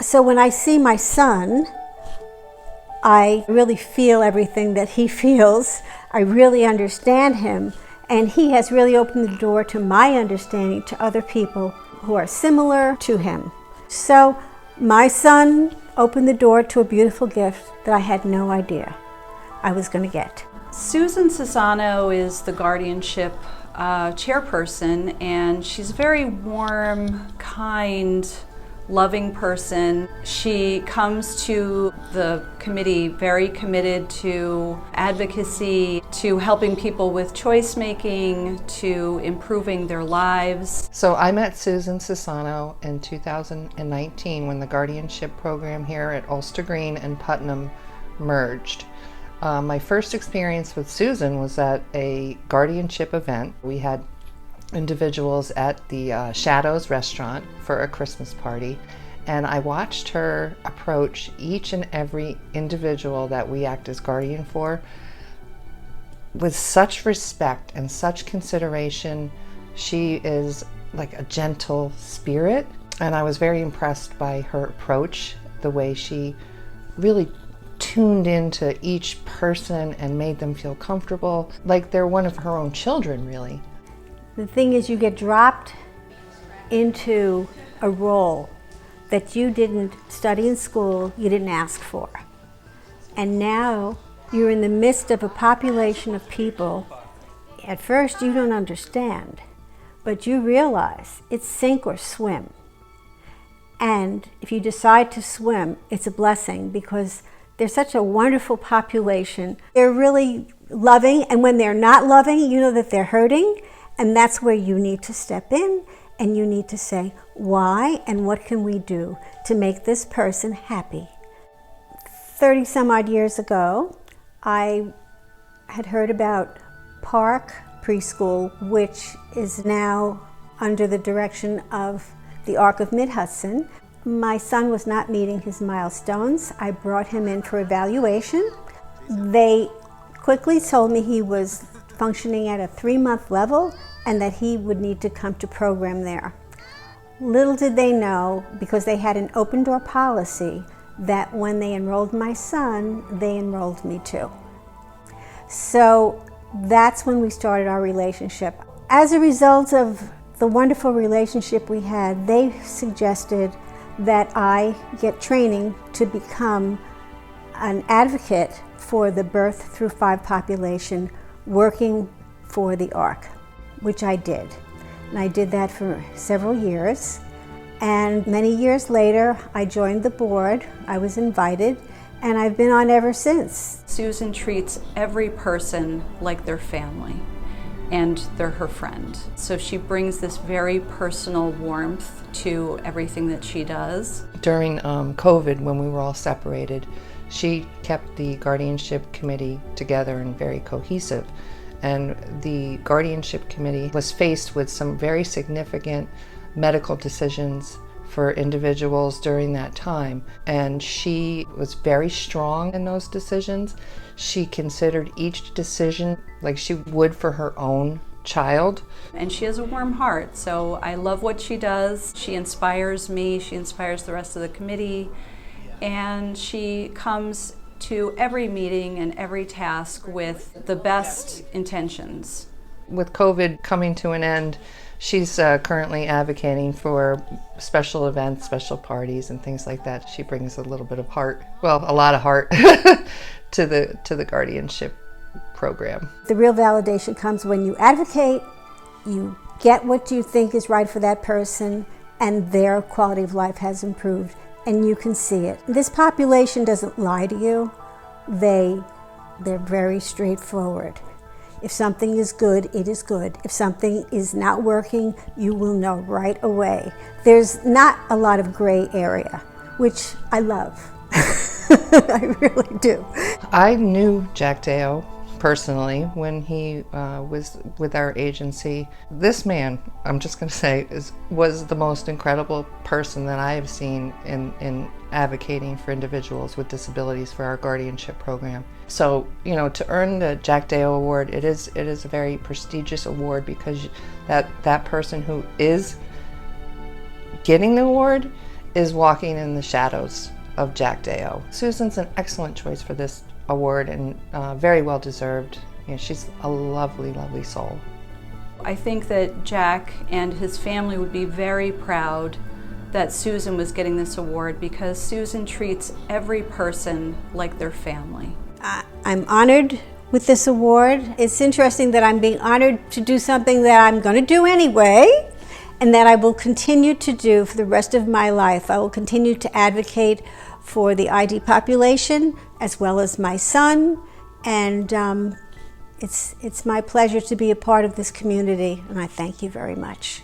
So when I see my son, I really feel everything that he feels. I really understand him, and he has really opened the door to my understanding to other people who are similar to him. So my son opened the door to a beautiful gift that I had no idea I was going to get. Susan Sassano is the guardianship chairperson, and she's a very warm, kind, loving person. She comes to the committee very committed to advocacy, to helping people with choice making, to improving their lives. So I met Susan Sassano in 2019 when the guardianship program here at Ulster Green and Putnam merged. My first experience with Susan was at a guardianship event. We had individuals at the Shadows restaurant for a Christmas party, and I watched her approach each and every individual that we act as guardian for with such respect and such consideration. She is like a gentle spirit, and I was very impressed by her approach, the way she really tuned into each person and made them feel comfortable, like they're one of her own children, really. The thing is, you get dropped into a role that you didn't study in school, you didn't ask for. And now you're in the midst of a population of people. At first you don't understand, but you realize it's sink or swim. And if you decide to swim, it's a blessing, because they're such a wonderful population. They're really loving, and when they're not loving, you know that they're hurting. And that's where you need to step in, and you need to say, why and what can we do to make this person happy? 30 some odd years ago, I had heard about Park Preschool, which is now under the direction of the Arc of Mid-Hudson. My son was not meeting his milestones. I brought him in for evaluation. They quickly told me he was functioning at a 3-month level and that he would need to come to program there. Little did they know, because they had an open door policy, that when they enrolled my son, they enrolled me too. So that's when we started our relationship. As a result of the wonderful relationship we had, they suggested that I get training to become an advocate for the birth through 5 population, working for the ARC, which I did. And I did that for several years. And many years later, I joined the board. I was invited, and I've been on ever since. Susan treats every person like their family, and they're her friend. So she brings this very personal warmth to everything that she does. During COVID, when we were all separated, she kept the guardianship committee together and very cohesive. And the guardianship committee was faced with some very significant medical decisions for individuals during that time. And she was very strong in those decisions. She considered each decision like she would for her own child. And she has a warm heart, so I love what she does. She inspires me, she inspires the rest of the committee, and she comes to every meeting and every task with the best intentions. With COVID coming to an end, she's currently advocating for special events, special parties, and things like that. She brings a little bit of heart, well, a lot of heart to the guardianship program. The real validation comes when you advocate, you get what you think is right for that person, and their quality of life has improved, and you can see it. This population doesn't lie to you. They're very straightforward. If something is good, it is good. If something is not working, you will know right away. There's not a lot of gray area, which I love. I really do. I knew Jack Deyo personally when he was with our agency. This man, I'm just going to say, was the most incredible person that I have seen in advocating for individuals with disabilities for our guardianship program. So, you know, to earn the Jack Deyo Award, it is a very prestigious award, because that person who is getting the award is walking in the shadows of Jack Deyo. Susan's an excellent choice for this award and very well deserved. You know, she's a lovely, lovely soul. I think that Jack and his family would be very proud that Susan was getting this award because Susan treats every person like their family. I'm honored with this award. It's interesting that I'm being honored to do something that I'm going to do anyway, and that I will continue to do for the rest of my life. I will continue to advocate for the ID population as well as my son, and it's my pleasure to be a part of this community, and I thank you very much.